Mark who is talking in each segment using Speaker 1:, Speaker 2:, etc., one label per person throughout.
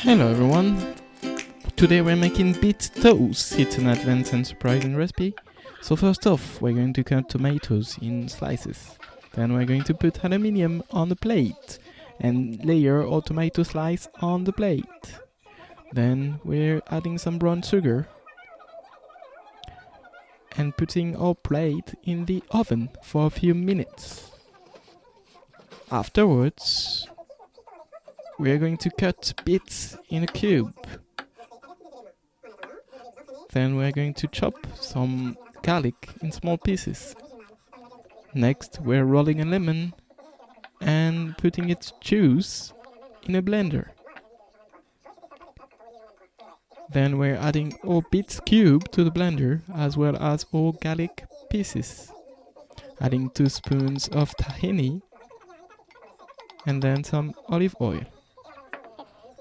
Speaker 1: Hello everyone, today we're making Beets Toast. It's an advanced and surprising recipe. So first off, we're going to cut tomatoes in slices. Then we're going to put aluminium on the plate and layer our tomato slice on the plate. Then we're adding some brown sugar and putting our plate in the oven for a few minutes. Afterwards, we are going to cut beets in a cube. Then we are going to chop some garlic in small pieces. Next, we're rolling a lemon and putting its juice in a blender. Then we're adding our beets cube to the blender as well as our garlic pieces. Adding 2 spoons of tahini and then some olive oil,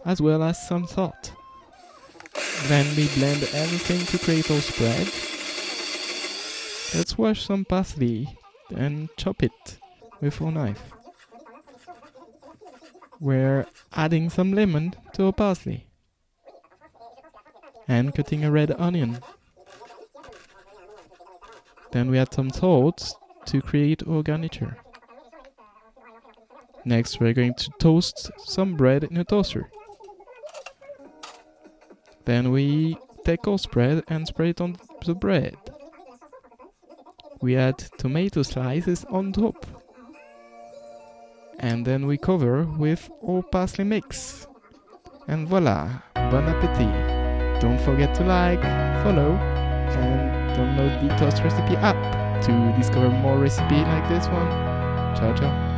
Speaker 1: as well as some salt. Then we blend everything to create our spread. Let's wash some parsley and chop it with our knife. We're adding some lemon to our parsley and cutting a red onion. Then we add some salt to create our garniture. Next, we're going to toast some bread in a toaster. Then we take our spread and spread it on the bread. We add tomato slices on top. And then we cover with our parsley mix. And voila, bon appetit! Don't forget to like, follow, and download the Toast Recipe app to discover more recipes like this one. Ciao ciao!